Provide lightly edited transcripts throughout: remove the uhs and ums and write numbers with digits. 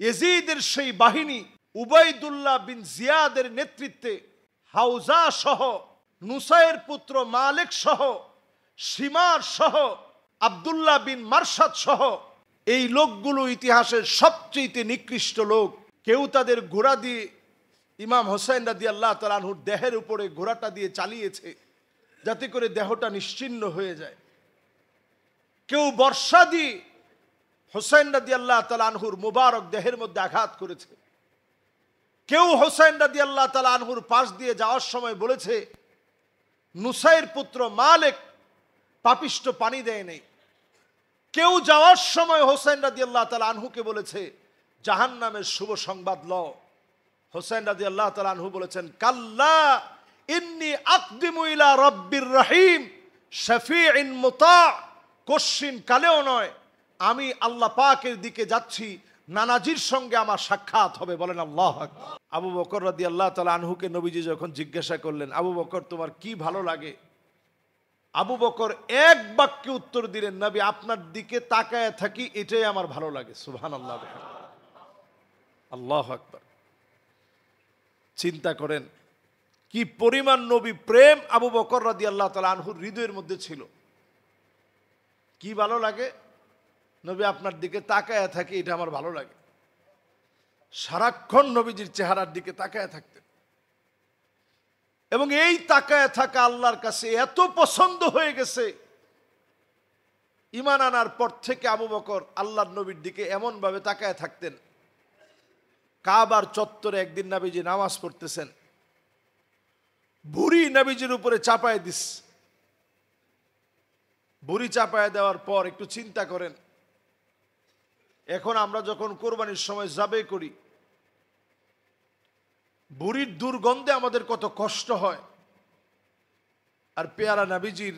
ইয়াজিদের সেই বাহিনী উবাইদুল্লাহ বিন জিয়াদের নেতৃত্বে হাউজা সহ, নুসাইর পুত্র মালিক সহ, শিমার সহ, আব্দুল্লাহ বিন মারসাদ সহ এই লোকগুলো ইতিহাসের সবচেয়ে নিকৃষ্ট লোক। কেউ তাদের ঘোড়া দিয়ে ইমাম হোসেন রাদিয়াল্লাহু তাআলা আনহুর দেহের উপরে ঘোড়াটা দিয়ে চালিয়েছে যাতে করে দেহটা নিশ্চিহ্ন হয়ে যায়। কেউ বর্ষা দিয়ে হোসেন রাদিয়াল্লাহু তাআলা আনহুর মুবারক দেহের মধ্যে আঘাত করেছে। কেউ হোসেন রাদিয়াল্লাহু তাআলা আনহুর পাশ দিয়ে যাওয়ার সময় বলেছে, নুসাইর পুত্র মালিক পাপিষ্ট পানি দেয় নাই। কেউ যাওয়ার সময় হোসেন রাদিয়াল্লাহু তাআলা আনহুকে বলেছে, জাহান্নামের শুভ সংবাদ লও। হোসেন রাদিয়াল্লাহু তাআলা আনহু বলেছেন, কাল্লা ইন্নী আকদিমু ইলা রাব্বির রহিম শাফিইন মুতা। কশিন কালেও নয়, আমি আল্লাহ পাকের দিকে যাচ্ছি, নানাজির সঙ্গে আমার সাক্ষাৎ হবে। বলেন আল্লাহু আকবার। আবু বকর রাদিয়াল্লাহু তাআলা আনহুকে নবীজি যখন জিজ্ঞাসা করলেন, আবু বকর তোমার কি ভালো লাগে? আবু বকর এক বাক্যে উত্তর দিলেন, নবী আপনার দিকে তাকায় থাকি এটাই আমার ভালো লাগে। সুবহানাল্লাহ, আল্লাহু আকবার। চিন্তা করেন কি পরিমাণ নবী প্রেম আবু বকর রাদিয়াল্লাহু তাআলা আনহুর হৃদয়ের মধ্যে ছিল। কি ভালো লাগে? নবী আপনার দিকে তাকায় থাকি এটা আমার ভালো লাগে। সারাক্ষণ নবীজির চেহারার দিকে তাকায় থাকতেন এবং এই তাকায় থাকা আল্লাহর কাছে এত পছন্দ হয়ে গেছে, ঈমান আনার পর থেকে আবু বকর আল্লাহর নবীর দিকে এমন ভাবে তাকায় থাকতেন। কাবার চত্বরে একদিন নবীজি নামাজ পড়তেছেন, বুড়ি নবীজির উপরে চাপায় দিস। বুড়ি চাপায় দেওয়ার পর একটু চিন্তা করেন, এখন আমরা যখন কোরবানির সময় যাবে করি, বুড়ির দুর্গন্ধে আমাদের কত কষ্ট হয়, আর পেয়ারা নবীজির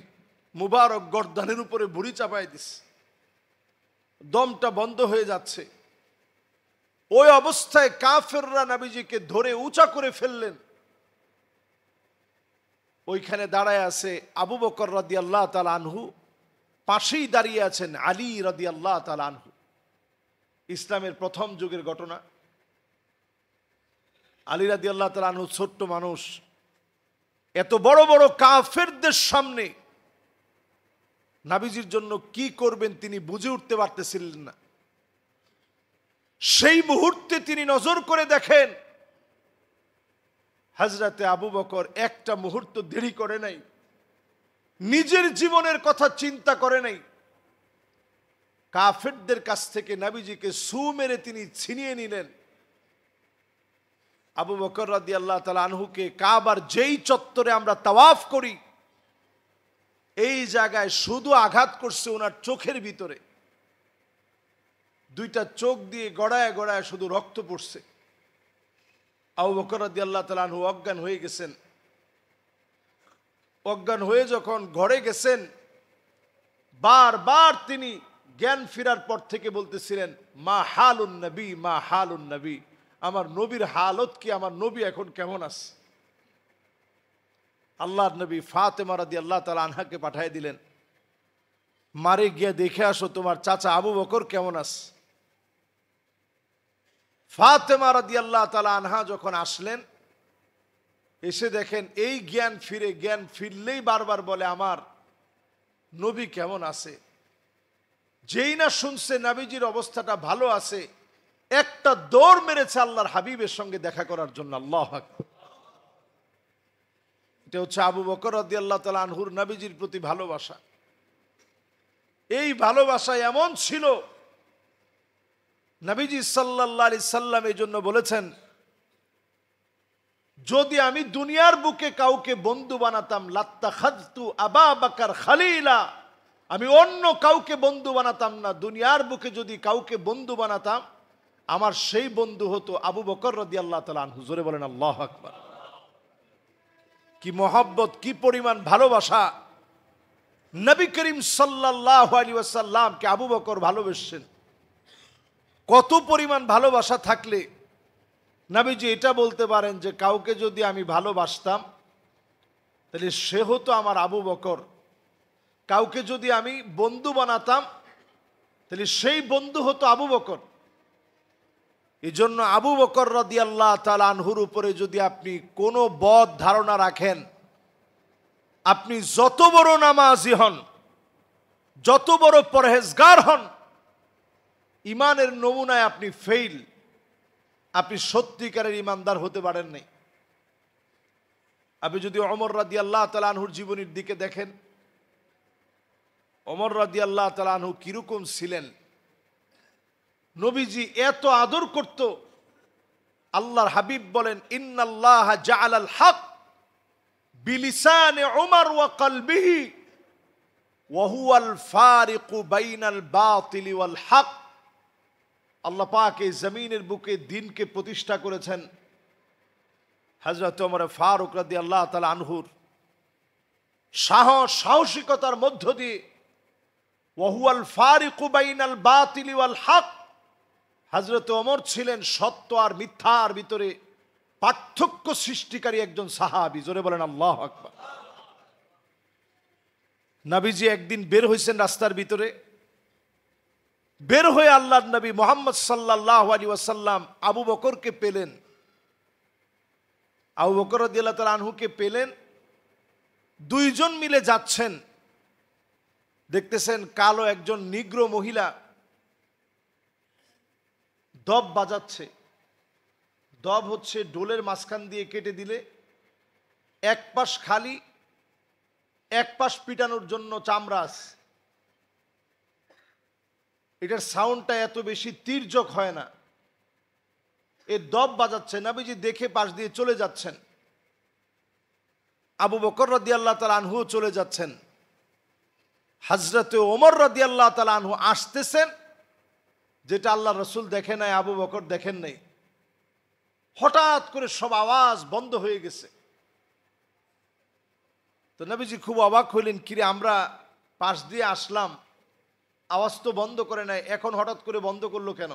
মুবারক গর্দানের উপরে বুড়ি চাপায় দিস, দমটা বন্ধ হয়ে যাচ্ছে। ওই অবস্থায় কাফেররা নবীজিকে ধরে উঁচা করে ফেললেন। ওইখানে দাঁড়ায় আছে আবু বকর রাদিয়াল্লাহু তাআলা আনহু, পাশেই দাঁড়িয়ে আছেন আলী রাদিয়াল্লাহু তাআলা আনহু। ইসলামের প্রথম যুগের ঘটনা। আলী রাদিয়াল্লাহু তাআলা আনহু ছোট্ট মানুষ, এত বড় বড় কাফেরদের সামনে নবীজির জন্য কি করবেন তিনি বুঝে উঠতে পারতেছিলেন না। সেই মুহূর্তে তিনি নজর করে দেখেন হযরতে আবু বকর একটা মুহূর্ত দেরি করে নাই, নিজের জীবনের কথা চিন্তা করে নাই। কাফেরদের কাছ থেকে নবীজিকে সু মেরে তিনি ছিনিয়ে নিলেন। আবু বকর রাদিয়াল্লাহু তাআলা আনহুকে কাবার যেই চত্বরে আমরা তাওয়াফ করি, এই জায়গায় শুধু আঘাত করছে ওনার চোখের ভিতরে। দুইটা চোখ দিয়ে গড়ায় গড়ায় শুধু রক্ত পড়ছে। আবু বকর রাদিয়াল্লাহু তাআলা আনহু অজ্ঞান হয়ে গেছেন। অজ্ঞান হয়ে যখন ঘরে গেছেন, বারবার তিনি জ্ঞান ফেরার পর থেকে বলতেছিলেন, মা হালুন নবী, মা হালুন নবী, আমার নবীর হালত কি, আমার নবী এখন কেমন আছে? আল্লাহর নবী ফাতেমা রাদিয়াল্লাহু তাআলা আনহাকে পাঠিয়ে দিলেন, মারে গিয়ে দেখে আসো তোমার চাচা আবু বকর কেমন আছে। ফাতেমা রাদিয়াল্লাহু তাআলা আনহা যখন আসলেন, এসে দেখেন এই জ্ঞান ফিরলেই বারবার বলে আমার নবী কেমন আছে। যেই না শুনছে নবীজির অবস্থাটা ভালো আছে, একটা দৌড় মেরেছে আল্লাহর হাবিবের সঙ্গে দেখা করার জন্য। আল্লাহু আকবার। এটা হচ্ছে আবু বকর রাদিয়াল্লাহু তাআলা আনহুর নবীজির প্রতি ভালোবাসা। এই ভালোবাসা এমন ছিল, নবীজি সাল্লাল্লাহু আলাইহি সাল্লাম এই জন্য বলেছেন, যদি আমি দুনিয়ার বুকে কাউকে বন্ধু বানাতাম লাত্তাখাযতু আবা বকর খলিলা, আমি অন্য কাউকে বন্ধু বানাতাম না। দুনিয়ার বুকে যদি কাউকে বন্ধু বানাতাম, আমার সেই বন্ধু হতো আবু বকর রাদিয়াল্লাহু তাআলা আনহু। জোরে বলেন আল্লাহু আকবার। কি মহব্বত, কি পরিমাণ ভালোবাসা! নবী করিম সাল্লাল্লাহু আলাইহি ওয়াসাল্লামকে আবু বকর ভালোবেসেছেন। কত পরিমাণ ভালোবাসা থাকলে নবীজি এটা বলতে পারেন যে কাউকে যদি আমি ভালোবাসতাম তাহলে সে হতো আমার আবু বকর, কাউকে যদি আমি বন্ধু বানাতাম তাহলে সেই বন্ধু হতো আবু বকর। এই জন্য আবু বকর রাদিয়াল্লাহু তাআলা আনহুর উপরে যদি আপনি কোনো বদ ধারণা রাখেন, আপনি যত বড় নামাজি হন, যত বড় পরহেজগার হন, ইমানের নমুনায় আপনি ফেইল, আপনি সত্যিকারের ইমানদার হতে পারেন নাই। আপনি যদি ওমর রাদিয়াল্লাহু তাআলা আনহুর জীবনীর দিকে দেখেন, ওমর রাদিয়াল্লাহু তাআলা আনহু কিরকম ছিলেন, নবীজি এত আদর করত। আল্লাহর হাবিব বলেন, ইন্নাল্লাহা জাআলাল হক বিলিসানি উমর ওয়া কলবিহি ওয়া হুয়াল ফারিকু বাইনাল বাতিল ওয়াল হক। আল্লাহ পাক এই জমিনের বুকে দ্বীনকে প্রতিষ্ঠা করেছেন হযরত ওমর ফারুক রাদিয়াল্লাহু তাআলা আনহুর সাহসিকতার মধ্য দিয়ে। ওয়া হুয়াল ফারিকু বাইনাল বাতিল ওয়াল হক, হযরত ওমর ছিলেন সত্য আর মিথ্যার ভিতরে পার্থক্য সৃষ্টিকারী একজন সাহাবী। জোরে বলেন আল্লাহু আকবার। নবীজি একদিন বের হয়েছেন রাস্তার ভিতরে, বের হয়ে আল্লাহর নবী মুহাম্মদ সাল্লাল্লাহু আলাইহি ওয়াসাল্লাম আবু বকরকে পেলেন। আবু বকর রাদিয়াল্লাহু তাআলা আনহুকে পেলেন, দুইজন মিলে যাচ্ছেন। দেখতেছেন কালো একজন নিগ্রো মহিলা দব বাজাচ্ছে। দব হচ্ছে ডোলের মাঝখান দিয়ে কেটে দিলে এক পাশ খালি, এক পাশ পিটানোর জন্য চামড়া আছে। এটার সাউন্ডটা এত বেশি তীর্যক হয় না। এ দব বাজাচ্ছে, নবীজি দেখে পাশ দিয়ে চলে যাচ্ছেন। আবু বকর রাদিয়াল্লাহু তাআলা আনহু চলে যাচ্ছেন। হযরতে ওমর রাদিয়াল্লাহু তাআলা আনহু আসতেছেন, যেটা আল্লাহ রসুল দেখে নাই, আবু বকর দেখেন নাই। হঠাৎ করে সব আওয়াজ বন্ধ হয়ে গেছে। তো নবীজি খুব অবাক হইলেন, কিরে আমরা পাশ দিয়ে আসলাম, আওয়াজ তো বন্ধ করে নাই, এখন হঠাৎ করে বন্ধ করলো কেন?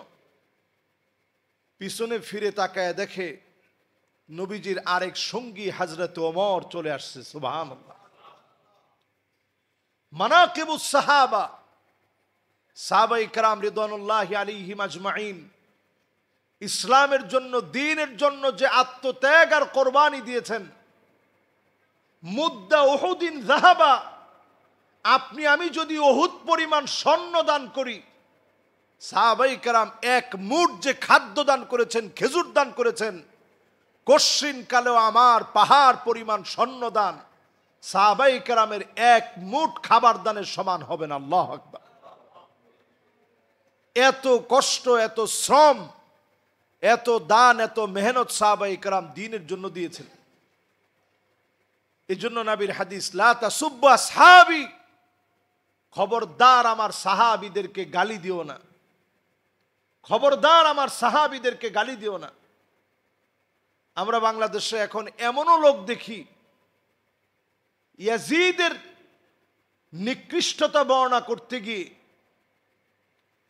পিছনে ফিরে তাকায় দেখে নবীজির আরেক সঙ্গী হযরত ওমর চলে আসছে। সুবহানাল্লাহ। মানাকিবুস সাহাবা, সাহাবায়ে কেরাম রিদওয়ানুল্লাহি আলাইহিম আজমাইন ইসলামের জন্য, দ্বীনের জন্য যে আত্মত্যাগ আর কোরবানি দিয়েছেন। মুদ্দা উহুদিন যাহাবা, আপনি আমি যদি উহুদ পরিমাণ স্বর্ণ দান করি, সাহাবায়ে কেরাম এক মুঠ যে খাদ্য দান করেছেন, খেজুর দান করেছেন, কশ্চিন কালেও আমার পাহাড় পরিমাণ স্বর্ণ দান সাহাবায়ে কেরামের এক মুঠ খাবার দানের সমান হবে না। আল্লাহু আকবার। এত কষ্ট, এত শ্রম, এত দান, এত মেহনত সাহাবায়ে কেরাম দ্বীনের জন্য দিয়েছেন। এই জন্য নবীর হাদিস, লা তাসুব্বু আসহাবি, খবরদার আমার সাহাবীদেরকে গালি দিও না, খবরদার আমার সাহাবীদেরকে গালি দিও না। আমরা বাংলাদেশে এখন এমনও লোক দেখি, ইয়াজিদের নিকৃষ্টতা বর্ণনা করতে গিয়ে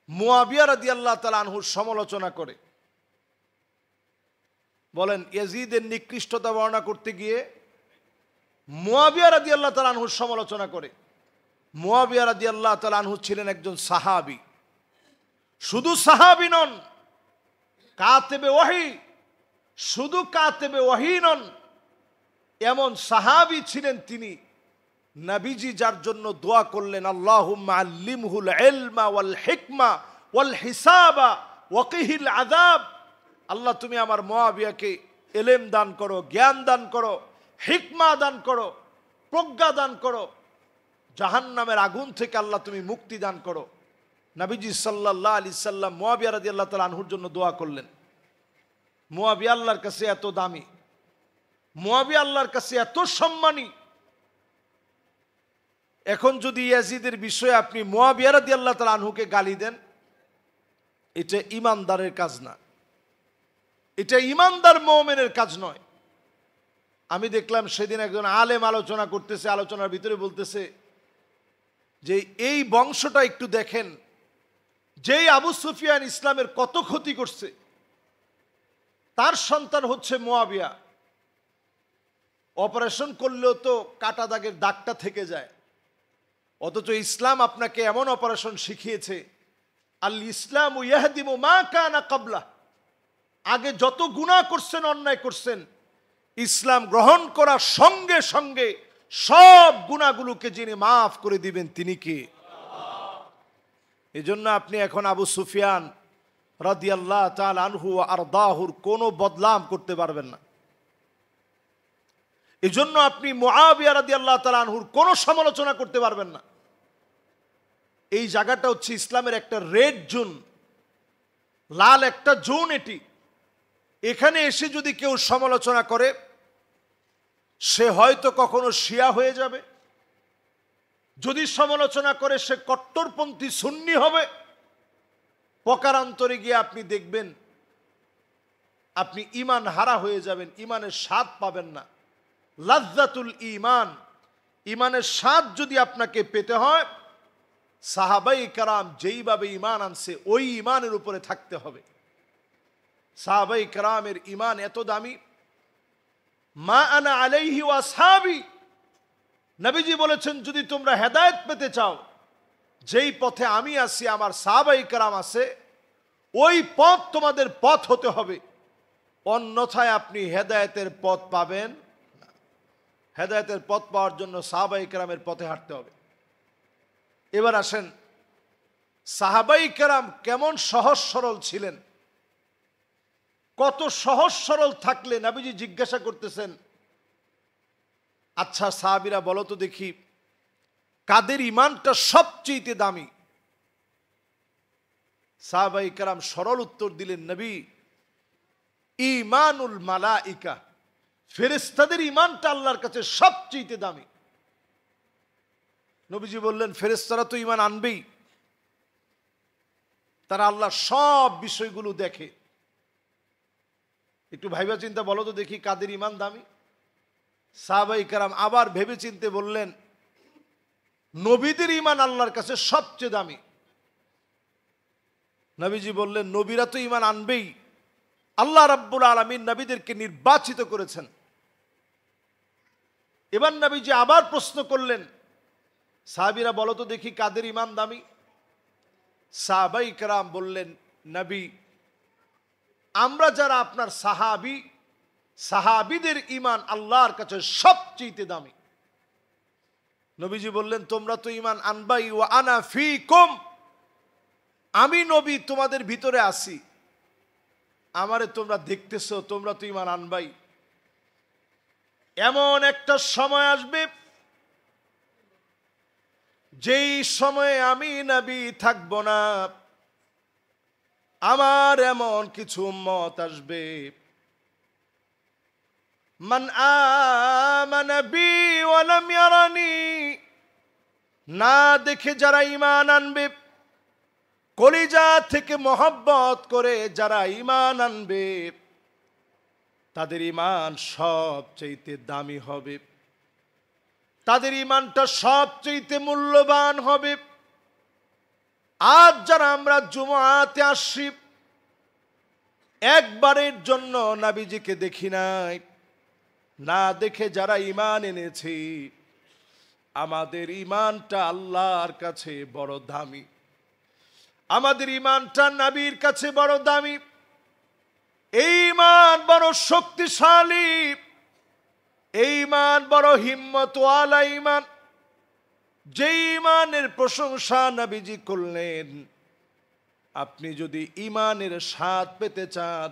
মুয়াবিয়া রাদিয়াল্লাহু তাআলা আনহুর সমালোচনা করে। বলেন, ইয়াজিদের নিকৃষ্টতা বর্ণনা করতে গিয়ে মুয়াবিয়া রাদিয়াল্লাহু তাআলা আনহুর সমালোচনা করে। মুয়াবিয়া রাদিয়াল্লাহু তাআলা আনহু ছিলেন একজন সাহাবী। শুধু সাহাবী নন, কাতেবে ওয়াহি, শুধু কাতেবে ওয়াহি নন, এমন সাহাবী ছিলেন তিনি, নবীজি যার জন্য দোয়া করলেন, আল্লাহুম্মা আল্লিমহুল ইলমা ওয়াল হিকমা ওয়াল হিসাবা ওয়াকিহিল আযাব। আল্লাহ তুমি আমার মুয়াবিয়াকে ইলম দান করো, জ্ঞান দান করো, হিকমা দান করো, প্রজ্ঞা দান করো, জাহান্নামের আগুন থেকে আল্লাহ তুমি মুক্তি দান করো। নবীজি সাল্লাল্লাহু আলাইহি সাল্লাম মুয়াবিয়া রাদিয়াল্লাহু তাআলা আনহুর জন্য দোয়া করলেন। মুয়াবিয়া আল্লাহর কাছে এত দামি, মুয়াবিয়া আল্লাহর কাছে এত সম্মানী। এখন যদি ইয়াজিদের বিষয়ে আপনি মুয়াবিয়া রাদিয়াল্লাহু তাআলা আনহুকে গালি দেন, এটা ঈমানদারের কাজ না, এটা ঈমানদার মুমিনের কাজ নয়। আমি দেখলাম সেদিন একজন আলেম আলোচনা করতেছে, আলোচনার ভিতরে বলতেছে যে এই বংশটা একটু দেখেন, যেই আবু সুফিয়ান ইসলামের কত ক্ষতি করছে, তার সন্তান হচ্ছে মুয়াবিয়া। অপারেশন করলেও তো কাটা দাগের দাগটা থেকে যায়, অথচ ইসলাম আপনাকে এমন অপারেশন শিখিয়েছে, আল ইসলামু ইয়াহদিমু মা কানা ক্বাবলা, আগে যত গুনাহ করছেন, অন্যায় করছেন, ইসলাম গ্রহণ করার সঙ্গে সঙ্গে সব গুনাহগুলোকে যিনি মাফ করে দিবেন তিনি কে? এজন্য আপনি এখন আবু সুফিয়ান রাদিয়াল্লাহু তাআলা আনহু ওয়া আরদাহুর কোনো বদনাম করতে পারবেন না। এজন্য আপনি মুআবিয়া রাদিয়াল্লাহু তাআলা আনহুর কোনো সমালোচনা করতে পারবেন না। এই জায়গাটা হচ্ছে ইসলামের একটা রেড জোন, লাল একটা জোন। এটি এখানে এসে যদি কেউ সমালোচনা করে, সে হয়তো কখনো শিয়া হয়ে যাবে, যদি সমালোচনা করে সে কট্টরপন্থী সুন্নি হবে। প্রকারান্তরে গিয়ে আপনি দেখবেন আপনি ঈমান হারা হয়ে যাবেন, ঈমানের স্বাদ পাবেন না। লাজ্জাতুল ঈমান, ঈমানের স্বাদ যদি আপনাকে পেতে হয়, সাহাবায়ে কেরাম যেইভাবে ঈমান আনছে ওই ঈমানের উপরে থাকতে হবে। সাহাবায়ে কেরামের ঈমান এত দামি। মা আনা আলাইহি ওয়া আসহাবি, নবীজি বলেছেন যদি তোমরা হেদায়েত পেতে চাও, যেই পথে আমি আছি, আমার সাহাবায়ে কেরাম আছে, ওই পথ তোমাদের পথ হতে হবে, অন্যথায় আপনি হেদায়েতের পথ পাবেন না। হেদায়েতের পথ পাওয়ার জন্য সাহাবায়ে কেরামের পথে হাঁটতে হবে। এবার আসেন, সাহাবায়ে কেরাম কেমন সহজ সরল ছিলেন। কত সহজ সরল থাকলে নবীজি জিজ্ঞাসা করতেছেন, আচ্ছা সাহাবীরা বলো তো দেখি, কাদের ঈমানটা সবচেয়ে দামি? সাহাবায়ে কেরাম সরল উত্তর দিলেন, নবী, ঈমানুল মালাইকা, ফেরেশতাদের ঈমানটা আল্লাহর কাছে সবচেয়ে দামি। নবীজি বললেন, ফেরেশতারা তো ঈমান আনবেই, তারা আল্লাহর সব বিষয়গুলো দেখে। একটু ভাইবা চিন্তা বলো তো দেখি কাদের ঈমান দামি? সাহাবায়ে কেরাম আবার ভেবে চিন্তে বললেন, নবীদের ঈমান আল্লাহর কাছে সবচেয়ে দামি। নবীজি বললেন, নবীরা তো ঈমান আনবেই, আল্লাহ রাব্বুল আলামিন নবীদেরকে নির্বাচিত করেছেন। এবার নবীজি আবার প্রশ্ন করলেন, সাহাবীরা বলো তো দেখি কাদের ঈমান দামি? সাহাবায়ে কেরাম বললেন, নবী, আমরা যারা আপনার সাহাবী, সাহাবীদের ঈমান আল্লাহর কাছে সবচেয়ে দামি। নবীজি বললেন, তোমরা তো ঈমান আনবাই, ওয়া আনা ফীকুম, আমি নবী তোমাদের ভিতরে আছি, আমারে তোমরা দেখতেছো, তোমরা তো ঈমান আনবাই। এমন একটা সময় আসবে যেই সময়ে আমি নবী থাকব না, আমার এমন কিছু উম্মত আসবে, মান আমানা বি ওয়া লাম ইয়ারানি, না দেখে যারা ঈমান আনবে, কলিজা থেকে মহব্বত করে যারা ঈমান আনবে, তাদের ঈমান সবচেয়ে দামি হবে, তাদের ঈমানটা সবচেয়ে মূল্যবান হবে। আজ যারা আমরা জুমআতে আসছি, একবারের জন্য নবীজিকে দেখি নাই, না দেখে যারা ঈমান এনেছি, আমাদের ঈমানটা আল্লাহর কাছে বড় দামি, আমাদের ঈমানটা নবীর কাছে বড় দামি। এই ঈমান বড় শক্তিশালী, এই ঈমান বড় হিম্মতওয়ালা ঈমান। যে ঈমানের প্রশংসা নবীজি করলেন, আপনি যদি ঈমানের স্বাদ পেতে চান,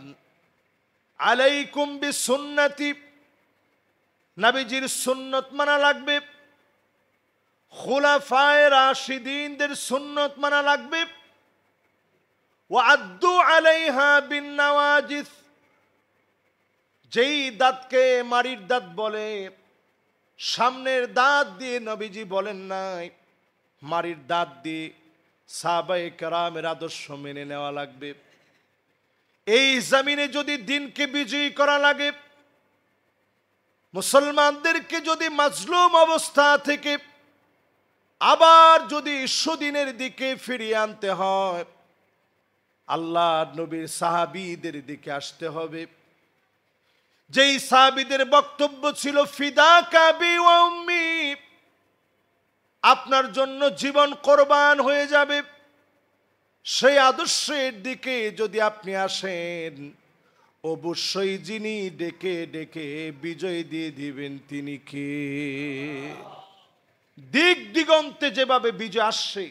আলাইকুম বিসুন্নতি, নবীজির সুন্নত মানা লাগবে, খুলাফায়ে রাশিদিনদের সুন্নত মানা লাগবে, ওয়া আদ্দু আলাইহা বিন নওয়াজিস, যেই দাঁতকে মারির দাঁত বলে, সামনের দাঁত দিয়ে নবীজি বলেন নাই, মারির দাঁত দিয়ে সাহাবায়ে কেরামের আদর্শ মেনে নেওয়া লাগবে। এই জমিনে যদি দিনকে বিজয়ী করা লাগে, মুসলমানদেরকে যদি মাজলুম অবস্থা থেকে আবার যদি সুদিনের দিকে ফিরিয়ে আনতে হয়, আল্লাহ নবীর সাহাবীদের দিকে আসতে হবে। যেই সাহাবীদের বক্তব্য ছিল ফিদাকা বি ওয়া উম্মি, আপনার জন্য জীবন কোরবান হয়ে যাবে, সেই আদর্শের দিকে যদি আপনি আসেন, অবশ্যই যিনি ডেকে ডেকে বিজয় দিয়ে দিবেন তিনি কে? দিক দিগন্তে যেভাবে বিজয় আসছে,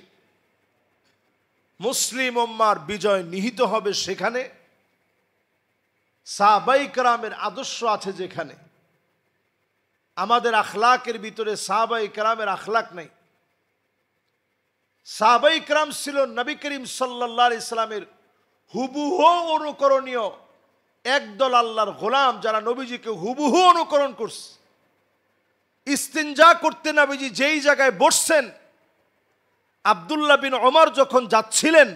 মুসলিম উম্মার বিজয় নিহিত হবে সেখানে, সাহাবায়ে কেরামের আদর্শ আছে যেখানে, আমাদের আখলাকের ভিতরে সাহাবায়ে কেরামের আখলাক নাই। সাহাবায়ে কেরাম ছিল নবী করিম সাল্লাল্লাহু আলাইহি সাল্লামের হুবহু অনুকরণীয় একদল আল্লাহর গোলাম, যারা নবীজিকে হুবহু অনুকরণ করছে। ইস্তিনজা করতে নবীজি যেই জায়গায় বসছেন, আব্দুল্লাহ বিন ওমর যখন যাচ্ছিলেন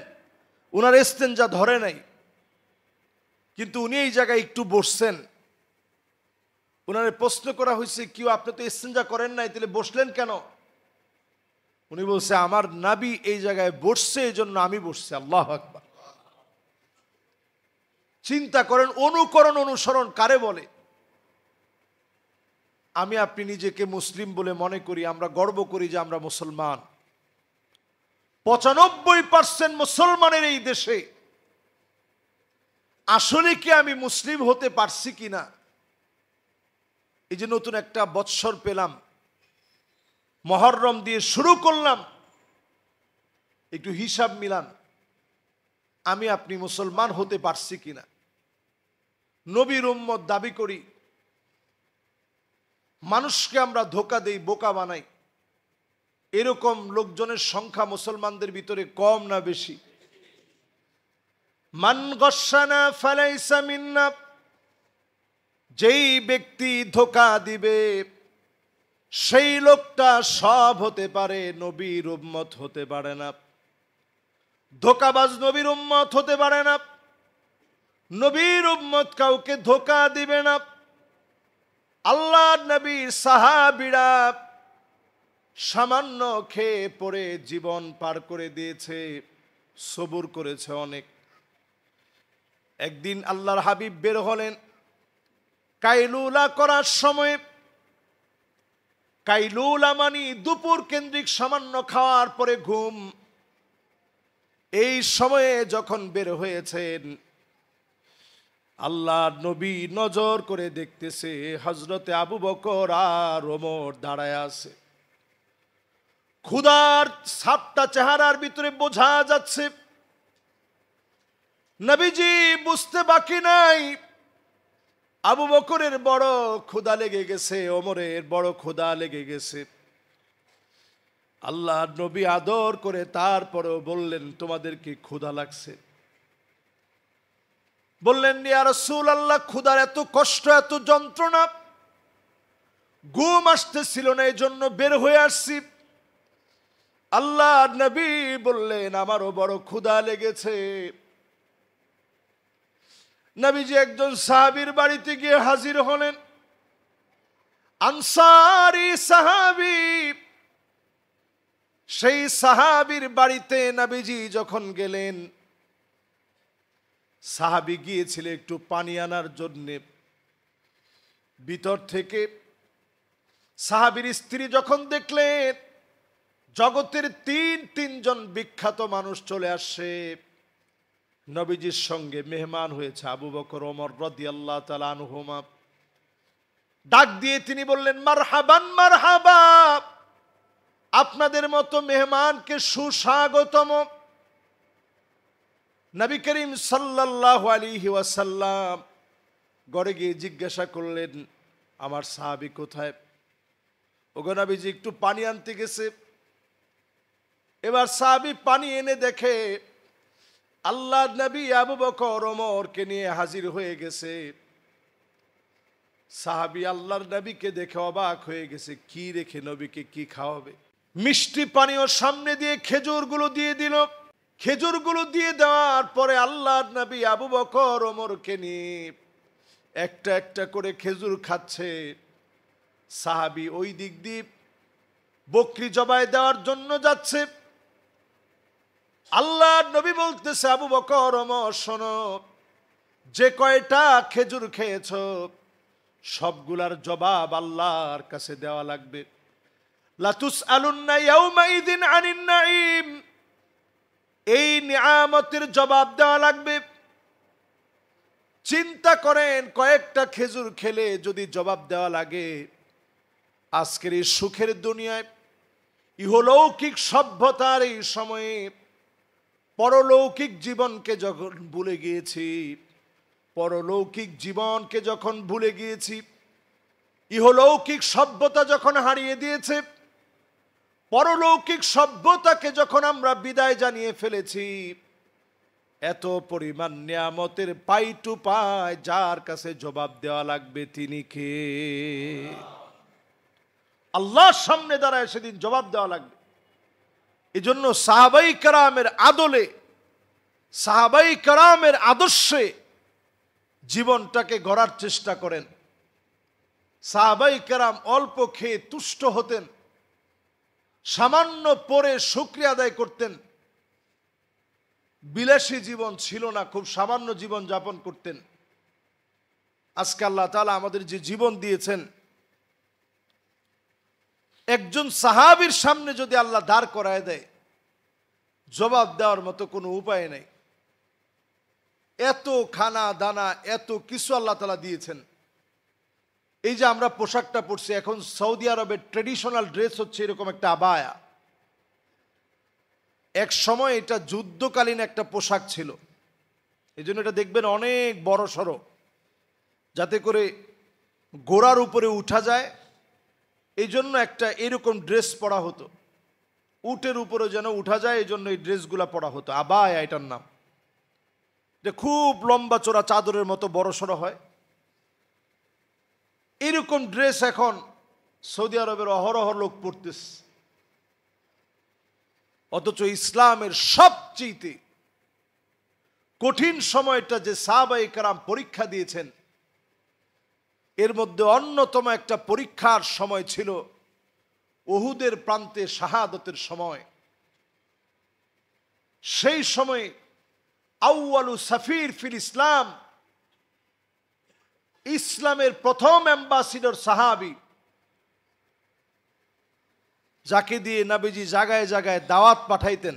উনার ইস্তিনজা ধরে নাই, কিন্তু উনি এই জায়গায় একটু বসছেন। উনারে প্রশ্ন করা হয়েছে, কেউ আপনি তো ইস্তিনজা করেন নাই, তাহলে বসলেন কেন? উনি বলছে, আমার নবী এই জায়গায় বসছে এই জন্য আমি বসছি। আল্লাহু আকবার। চিন্তা করেন, অনুকরণ অনুসরণ কারে বলে? আমি আপনি নিজেকে মুসলিম বলে মনে করি, আমরা গর্ব করি যে আমরা মুসলমান। 95% মুসলমানের এই দেশে আসলে কি আমি মুসলিম হতে পারছি কিনা? এই যে নতুন একটা বৎসর পেলাম, মুহররম দিয়ে শুরু করলাম, একটু হিসাব মিলান, আমি আপনি মুসলমান হতে পারছি কিনা? নবীর উম্মত দাবি করি, মানুষকে আমরা ধোঁকা দেই, বোকা বানাই, এরকম লোকজনের সংখ্যা মুসলমানদের ভিতরে কম না বেশি? মান গশানা ফালাইসা মিন্না, যেই ব্যক্তি ধোঁকা দিবে সেই লোকটা সব হতে পারে, নবীর উম্মত হতে পারে না। ধোঁকাবাজ নবীর উম্মত হতে পারে না। নবীর উম্মত কাউকে ধোঁকা দিবে না। আল্লাহর নবীর সাহাবীরা সামান্য খেয়ে পড়ে জীবন পার করে দিয়েছে, সবুর করেছে অনেক। একদিন আল্লাহর হাবিব বের হলেন কাইলুলা করার সময়। কাইলুলা মানে দুপুর কেন্দ্রিক সামান্য খাওয়ার পরে ঘুম। এই সময়ে যখন বের হয়েছেন, আল্লাহর নবী নজর করে দেখতেছে হযরতে আবু বকর আর ওমর দাঁড়ায় আছে। ক্ষুধার ছাপটা চেহারার ভিতরে বোঝা যাচ্ছে। নবীজি বুঝতে বাকি নাই, আবু বকরের বড় ক্ষুধা লেগে গেছে, ওমরের বড় ক্ষুধা লেগে গেছে। আল্লাহর নবী আদর করে তারপরেও বললেন, তোমাদের কি ক্ষুধা লাগছে? বললেন, ইয়া রাসূলুল্লাহ, ক্ষুধার এত কষ্ট, এত যন্ত্রণা, ঘুম আসতেছিল না, এই জন্য বের হয়ে আসছি। আল্লাহর নবী বললেন, আমারও বড় ক্ষুধা লেগেছে। নবীজি একজন সাহাবীর বাড়িতে গিয়ে হাজির হলেন, আনসারী সাহাবী। সেই সাহাবীর বাড়িতে নবীজি যখন গেলেন, সাহাবী গিয়েছিল একটু পানি আনার জন্য। ভিতর থেকে সাহাবীর স্ত্রী যখন দেখলেন জগতের তিনজন বিখ্যাত মানুষ চলে আসছে, নবীজির সঙ্গে মেহমান হয়েছে আবু বকর ওমর রাদিয়াল্লাহু তাআলা আনহুমা, ডাক দিয়ে তিনি বললেন, মারহাবান মারহাবা, আপনাদের মতো মেহমানকে সুস্বাগতম। নবী করিম সাল্লাল্লাহু আলাইহি ওয়াসাল্লাম ঘরে গিয়ে জিজ্ঞাসা করলেন, আমার সাহাবী কোথায়? ওগো নবীজি একটু পানি আনতে গেছে। এবার সাহাবী পানি এনে দেখে আল্লাহর নবী আবু বকর ওমরকে নিয়ে হাজির হয়ে গেছে। সাহাবী আল্লাহর নবীকে দেখে অবাক হয়ে গেছে, কি রেখে নবীকে কি খাওয়াবে? মিষ্টি পানীয় সামনে দিয়ে খেজুরগুলো দিয়ে দিল। খেজুরগুলো দিয়ে দেওয়ার পরে আল্লাহর নবী আবু বকর ওমরকে নিয়ে একটা একটা করে খেজুর খাচ্ছে। সাহাবী ওই দিক দিয়ে বকরি জবাই দেওয়ার জন্য যাচ্ছে। আল্লাহর নবী বলতেছে, আবু বকর ওমর শোনো, যে কয়টা খেজুর খেয়েছো সবগুলার জবাব আল্লাহর কাছে দেওয়া লাগবে। লা তুসআলুন্না ইয়াউমাইযিন আনিন নাঈম, এই নিয়ামতের জবাব দেওয়া লাগবে। চিন্তা করেন, কয়েকটা খেজুর খেলে যদি জবাব দেওয়া লাগে, আজকের এই সুখের দুনিয়ায় ইহলৌকিক সভ্যতার এই সময়ে পরলৌকিক জীবনকে যখন ভুলে গিয়েছি, পরলৌকিক জীবনকে যখন ভুলে গিয়েছি, ইহলৌকিক সভ্যতা যখন হারিয়ে দিয়েছে, পরলৌকিক সভ্যতাকে যখন আমরা বিদায় জানিয়ে ফেলেছি, এত পরিমাণ নিয়ামতের পাই টু পাই যার কাছে জবাব দেওয়া লাগবে তিনি কে? আল্লাহর সামনে দাঁড়ায় সেদিন জবাব দেওয়া লাগবে। এই জন্য সাহাবাই কেরামের আদলে, সাহাবাই কেরামের আদর্শে জীবনটাকে গড়ার চেষ্টা করেন। সাহাবাই কেরাম অল্প খেয়ে তুষ্ট হতেন, সামান্য পরে শুকরিয়া আদায় করতেন, বিলাসী জীবন ছিল না, খুব সামান্য জীবন যাপন করতেন। আজকে আল্লাহ তাআলা আমাদের যে জীবন দিয়েছেন, একজন সাহাবীর সামনে যদি আল্লাহ দাঁড় করায় দেয়, জবাব দেওয়ার মতো কোনো উপায় নেই। এত খানা দানা, এত কিছু আল্লাহ তাআলা দিয়েছেন। এই যে আমরা পোশাকটা পরছি, এখন সৌদি আরবের ট্রেডিশনাল ড্রেস হচ্ছে এরকম একটা আবায়া। এক সময় এটা যুদ্ধকালীন একটা পোশাক ছিল, এই জন্য এটা দেখবেন অনেক বড় সড়ো, যাতে করে গোড়ার উপরে উঠা যায়, এই জন্য একটা এরকম ড্রেস পরা হতো। উটের উপরে যেন উঠা যায়, এই জন্য এই ড্রেসগুলা পরা হতো, আবায়া এটার নাম। এটা খুব লম্বা চড়া চাদরের মতো বড় সড়ো হয়। এরকম ড্রেস এখন সৌদি আরবের অহরহ লোক পরতেছে। অথচ ইসলামের সবচেয়ে কঠিন সময়টা যে সাহাবায়ে কেরাম পরীক্ষা দিয়েছেন, এর মধ্যে অন্যতম একটা পরীক্ষার সময় ছিল উহুদের প্রান্তে শাহাদতের সময়। সেই সময় আউয়ালু সাফির ফিল ইসলাম, ইসলামের প্রথম অ্যাম্বাসিডর সাহাবী, যাকে দিয়ে নবীজি জায়গায় জায়গায় দাওয়াত পাঠাইতেন,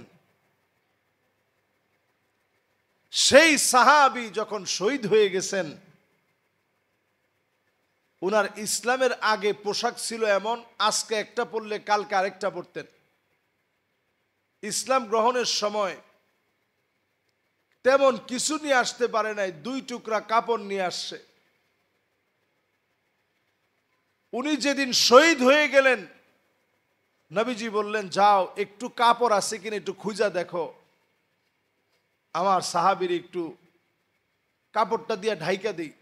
সেই সাহাবী যখন শহীদ হয়ে গেছেন, উনার ইসলামের আগে পোশাক ছিল এমন, আজকে একটা পরলে কালকে আরেকটা পরতেন। ইসলাম গ্রহণের সময় তেমন কিছু নিয়ে আসতে পারে নাই, 2 টুকরা কাপড় নিয়ে আসছে। উনি যেদিন শহীদ হয়ে গেলেন, নবীজি বললেন, যাও একটু কাপড় আছে কিনা একটু খুঁজা দেখো, আমার সাহাবীর একটু কাপড়টা দিয়ে ঢাইকা দিই।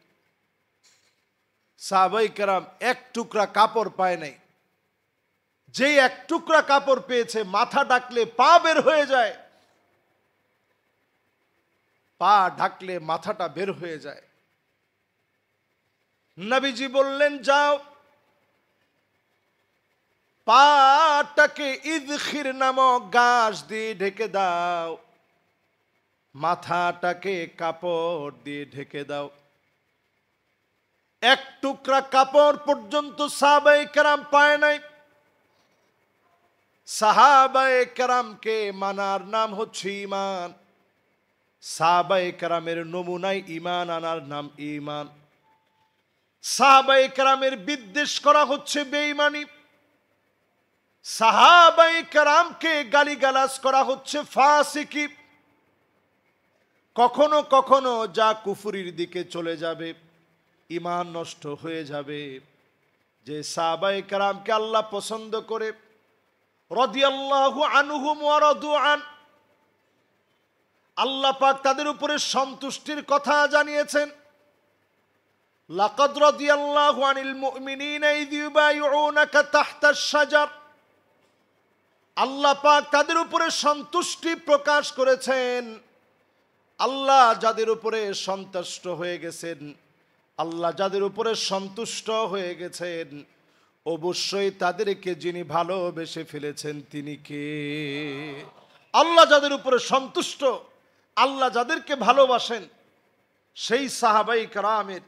সাহাবায়ে কেরাম এক টুকরা কাপড় পায় নাই। যেই এক টুকরা কাপড় পেয়েছে, মাথা ঢাকলে পা বের হয়ে যায়, পা ঢাকলে মাথাটা বের হয়ে যায়। নবীজি বললেন, যাও পাটাকে ইদখির নামক গাছ দিয়ে ঢেকে দাও, মাথাটাকে কাপড় দিয়ে ঢেকে দাও। এক টুকরা কাপড় পর্যন্ত সাহাবায়ে কেরাম পায় নাই। সাহাবায়ে কেরামকে মানার নাম হচ্ছে ঈমান। সাহাবায়ে কেরামের নমুনায় ঈমান আনার নাম ঈমান। সাহাবায়ে কেরামের বিদ্বেষ করা হচ্ছে বেঈমানি। সাহাবায়ে কেরামকে গালিগালাজ করা হচ্ছে ফাসিকি। কখনো কখনো যা কুফরির দিকে চলে যাবে, ঈমান নষ্ট হয়ে যাবে। যে সাহাবায়ে কেরামকে আল্লাহ পছন্দ করে, রাদিয়াল্লাহু আনহুম ওয়া রাদু আন, আল্লাহ পাক তাদের উপরে সন্তুষ্টির কথা জানিয়েছেন। লাকাদ রাদিয়াল্লাহু আনিল মুমিনিনা ইয ইউবাইউনাকা তাহতাশ শাজার, আল্লাহ পাক তাদের উপরে সন্তুষ্টি প্রকাশ করেছেন। আল্লাহ যাদের উপরে সন্তুষ্ট হয়ে গেছেন, আল্লাহ যাদের উপরে সন্তুষ্ট হয়ে গেছেন, অবশ্যই তাদেরকে যিনি ভালোবেসে ফেলেছেন তিনি কে? আল্লাহ যাদের উপরে সন্তুষ্ট, আল্লাহ যাদেরকে ভালোবাসেন, সেই সাহাবায়ে কেরামের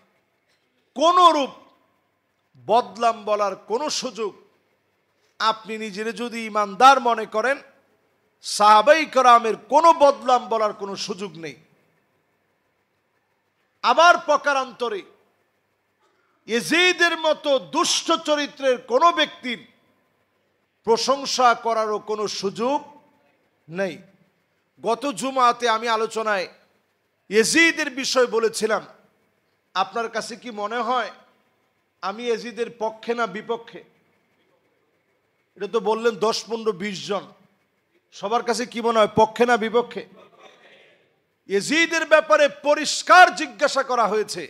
কোন রূপ বদলাম বলার কোনো সুযোগ, আপনি নিজের যদি ইমানদার মনে করেন, সাহাবায়ে কেরামের কোনো বদলাম বলার কোনো সুযোগ নেই। আবার প্রকারান্তরে ইয়াজিদের মতো দুষ্ট চরিত্রের কোনো ব্যক্তির প্রশংসা করারও কোনো সুযোগ নেই। গত জুমাতে আমি আলোচনায় ইয়াজিদের বিষয় বলেছিলাম। আপনার কাছে কি মনে হয় আমি ইয়াজিদের পক্ষে না বিপক্ষে? এটা তো বললেন 10, 15, 20 জন। সবার কাছে কি মনে হয়, পক্ষে না বিপক্ষে? ইয়াজিদের ব্যাপারে পরিষ্কার জিজ্ঞাসা করা হয়েছে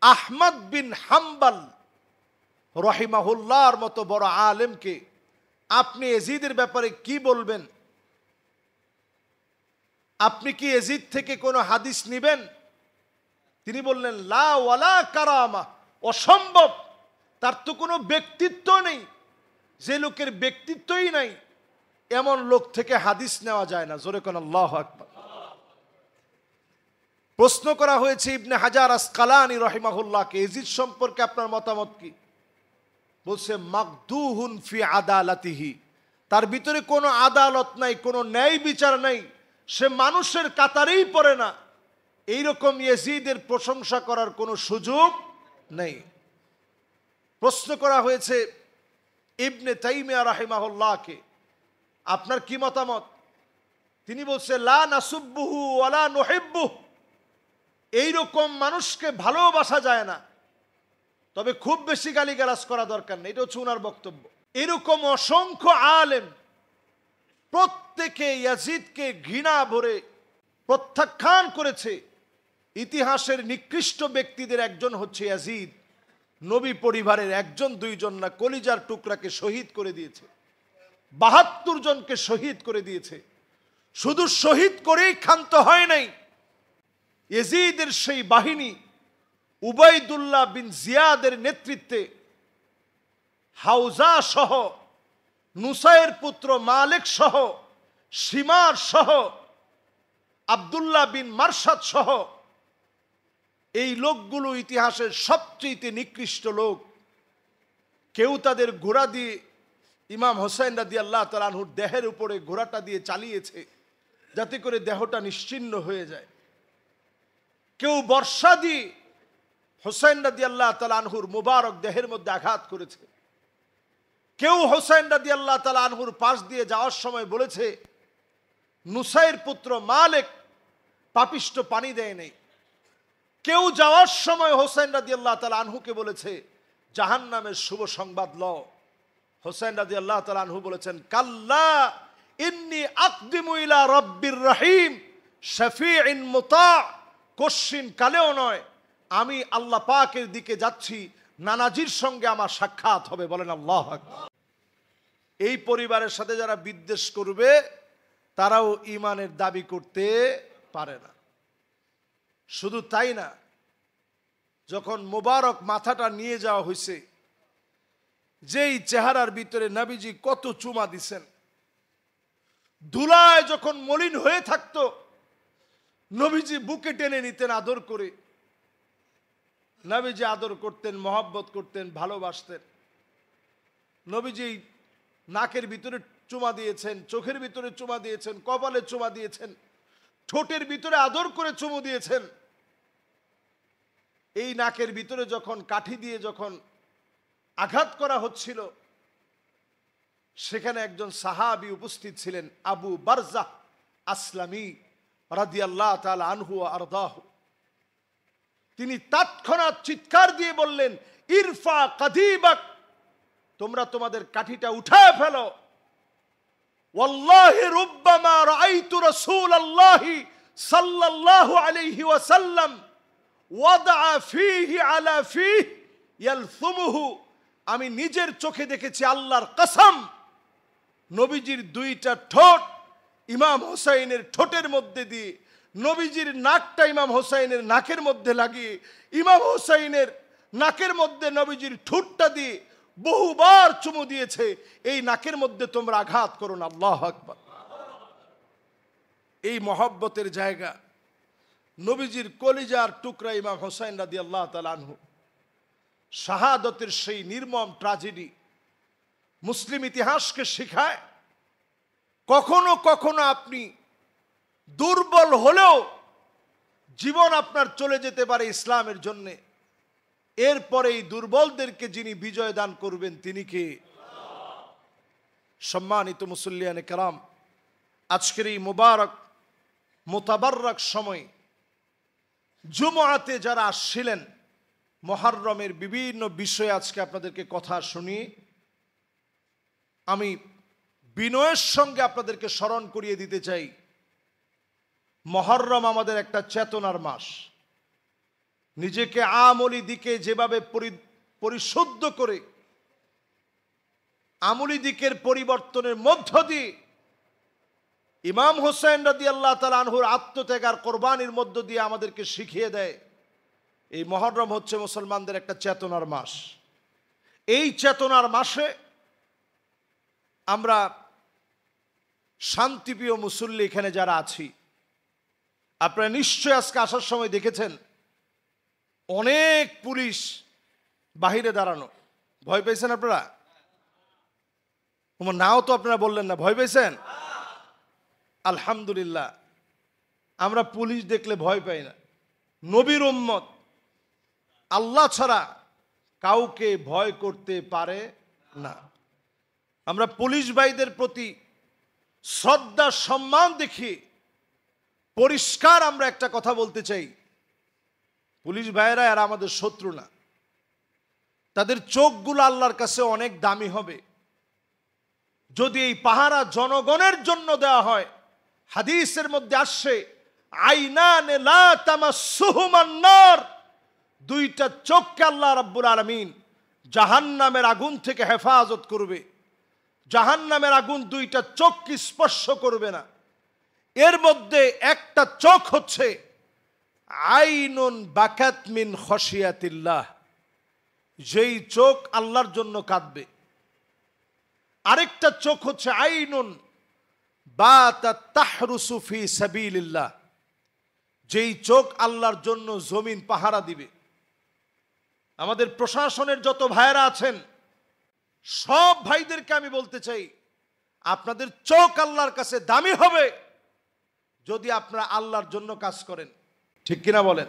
আহমদ বিন হাম্বল রহিমাহুল্লাহর মতো বড় আলেমকে, আপনি ইয়াজিদের ব্যাপারে কি বলবেন? আপনি কি ইয়াজিদ থেকে কোনো হাদিস নেবেন? তিনি বললেন লা ওয়ালা কারামা, অসম্ভব। তার তো কোনো ব্যক্তিত্ব নেই। যে লোকের ব্যক্তিত্বই নাই এমন লোক থেকে হাদিস নেওয়া যায় না। জোরে কোন আল্লাহু আকবার। প্রশ্ন করা হয়েছে ইবনে হাজার আসকালানী রহিমাহুল্লাহকে, ইয়াজিদ সম্পর্কে আপনার মতামত কি? বলছে মাকদুহুন ফি আদালাতিহি, তার ভিতরে কোনো আদালত নাই, কোনো ন্যায় বিচার নাই, সে মানুষের কাতারেই পড়ে না। এইরকম ইয়াজিদের প্রশংসা করার কোনো সুযোগ নেই। প্রশ্ন করা হয়েছে ইবনে তাইমিয়া রাহিমাহুল্লাহকে, আপনার কি মতামত? তিনি বলছে লা নাসুব্বুহু ওয়ালা নুহিব্বুহু, এইরকম মানুষকে ভালোবাসা যায় না, তবে খুব বেশি গালিগালাজ করা দরকার নেই। এটা হচ্ছে ওনার বক্তব্য। এরকম অসংখ্য আলেম প্রত্যেকে ইয়াজিদকে ঘৃণা ভরে প্রত্যাখ্যান করেছে। ইতিহাসের নিকৃষ্ট ব্যক্তিদের একজন হচ্ছে ইয়াজিদ। নবী পরিবারের একজন, দুইজন না, কলিজার টুকরাকে শহীদ করে দিয়েছে, 72 জনকে শহীদ করে দিয়েছে। শুধু শহীদ করেই ক্ষান্ত হয় নাই, ইয়াজিদের সেই বাহিনী উবাইদুল্লাহ বিন জিয়াদের নেতৃত্বে হাউজা সহ, নুসাইর পুত্র মালিক সহ, শিমার সহ, আব্দুল্লাহ বিন মারসাদ সহ, এই লোকগুলো ইতিহাসের সবচেয়ে নিকৃষ্ট লোক। কেউ তাদের ঘোড়া দিয়ে ইমাম হোসেন রাদিয়াল্লাহু তাআলা আনহুর দেহের উপরে ঘোড়াটা দিয়ে চালিয়েছে যাতে করে দেহটা নিশ্চিহ্ন হয়ে যায়। কেউ বর্ষা দিয়ে হোসেন রাদিয়াল্লাহু তাআলা আনহুর মুবারক দেহের মধ্যে আঘাত করেছে। কেউ হোসেন রাদিয়াল্লাহু তাআলা আনহুর পাশ দিয়ে যাওয়ার সময় বলেছে নুসাইর পুত্র মালিক পাপিষ্ট পানি দেয় নাই। কেউ যাওয়ার সময় হোসেন রাদিয়াল্লাহু তাআলা আনহুকে বলেছে জাহান্নামের শুভ সংবাদ লও। হোসেন রাদিয়াল্লাহু তাআলা আনহু বলেছেন কাল্লা ইন্নী আকদিমু ইলা রাব্বির রহিম শাফিইন মুতা, কশিন কালেও নয়, আমি আল্লাহ পাকের দিকে যাচ্ছি, নানাজির সঙ্গে আমার সাক্ষাৎ হবে। বলেন আল্লাহু আকবার। এই পরিবারের সাথে যারা বিদ্বেষ করবে তারাও ঈমানের দাবি করতে পারে না। শুধু তাই না, যখন মোবারক মাথাটা নিয়ে যাওয়া হয়েছে, যেই চেহারার ভিতরে নবীজি কত চুমা দিছেন, ধুলায় যখন মলিন হয়ে থাকতো নবীজি বুকে টেনে নিতেন আদর করে। নবীজি আদর করতেন, মহব্বত করতেন, ভালোবাসতেন। নবীজি নাকের ভিতরে চুমা দিয়েছেন, চোখের ভিতরে চুমা দিয়েছেন, কপালে চুমা দিয়েছেন, ঠোঁটের ভিতরে আদর করে চুমু দিয়েছেন। এই নাকের ভিতরে যখন কাঠি দিয়ে যখন আঘাত করা হচ্ছিল, সেখানে একজন সাহাবী উপস্থিত ছিলেন, আবু বারজাহ আসলামী রাদিয়াল্লাহু তাআলা আনহু ওয়া আরদাহু। তিনি তৎক্ষণাৎ চিৎকার দিয়ে বললেন ইরফা কাদিবাক, তোমরা তোমাদের কাঠিটা উঠায় ফেলো। ওয়াল্লাহি রুব্বামা রাআইতু রাসূলুল্লাহি সাল্লাল্লাহু আলাইহি ওয়াসাল্লাম ওয়াদা ফীহি আলা ফীহি ইয়ালথুমুহু, আমি নিজের চোখে দেখেছি, আল্লাহর কসম, নবীজির দুইটা ঠোঁট ইমাম হোসাইনের ঠোঁটের মধ্যে দিয়ে, নবীজির নাকটা ইমাম হোসাইনের নাকের মধ্যে লাগিয়ে, ইমাম হোসাইনের নাকের মধ্যে নবীজির ঠোঁটটা দিয়ে বহুবার চুমু দিয়েছে। এই নাকের মধ্যে তোমরা আঘাত করো না। আল্লাহু আকবার। এই মহব্বতের জায়গা, নবীজির কলিজার টুকরা ইমাম হোসাইন রাদিয়াল্লাহু তাআলা আনহু, শাহাদতের সেই নির্মম ট্র্যাজেডি মুসলিম ইতিহাসকে শেখায় কখনো কখনো আপনি দুর্বল হলেও জীবন আপনার চলে যেতে পারে ইসলামের জন্য। এরপরে এই দুর্বলদেরকে যিনি বিজয় দান করবেন তিনি কে? সম্মানিত মুসল্লিয়ানে কেরাম, আজকের এই মুবারক মুতাবাররক সময় জুমআতে যারা আসছিলেন, মুহররমের বিভিন্ন বিষয়ে আজকে আপনাদেরকে কথা শুনি, আমি বিনয়ের সঙ্গে আপনাদেরকে স্মরণ করিয়ে দিতে চাই, মুহররম আমাদের একটা চেতনার মাস। নিজেকে আমলি দিকে যেভাবে পরিশুদ্ধ করে আমলি দিকের পরিবর্তনের মধ্য দিয়ে ইমাম হোসেন রাদিয়াল্লাহু তাআলা আনহুর আত্মত্যাগ আর কোরবানির মধ্য দিয়ে আমাদেরকে শিখিয়ে দেয়, এই মুহররম হচ্ছে মুসলমানদের একটা চেতনার মাস। এই চেতনার মাসে আমরা শান্তিপ্রিয় মুসল্লি এখানে যারা আছি, আপনারা নিশ্চয় আজকে আসার সময় দেখেছেন অনেক পুলিশ বাহিরে দাঁড়ানো। ভয় পেয়েছেন আপনারা? নাও তো আপনারা বললেন না, ভয় পেয়েছেন? আলহামদুলিল্লাহ, আমরা পুলিশ দেখলে ভয় পাই না। নবীর উম্মত আল্লাহ ছাড়া কাউকে ভয় করতে পারে না। আমরা পুলিশ ভাইদের প্রতি শ্রদ্ধা সম্মান দেখি পরিষ্কার আমরা একটা কথা বলতে চাই, পুলিশ ভাইয়েরা এরা আমাদের শত্রু না। তাদের চোখগুলো আল্লাহর কাছে অনেক দামি হবে। যদি এই পাহারা জনগণের জন্য দেওয়া হয়, হাদিসের মধ্যে আসছে আইনানে লা তামাসসুহুমান নার, দুইটা চোখকে আল্লাহ রাব্বুল আলামিন জাহান্নামের আগুন থেকে হেফাজত করবে। জাহান্নামের আগুন দুইটা চোখকে স্পর্শ করবে না। এর মধ্যে একটা চোখ হচ্ছে আইনুন বাকাত মিন খশিয়াতিল্লাহ, যেই চোখ আল্লাহর জন্য কাঁদবে। আরেকটা চোখ হচ্ছে আইনুন বাতাত তাহরুসু ফি সাবিলিল্লাহ, যেই চোখ আল্লাহর জন্য জমিন পাহারা দিবে। আমাদের প্রশাসনের যত ভাইরা আছেন, সব ভাইদেরকে আমি বলতে চাই, আপনাদের চোখ আল্লাহর কাছে দামি হবে যদি আপনারা আল্লাহর জন্য কাজ করেন। ঠিক কিনা বলেন?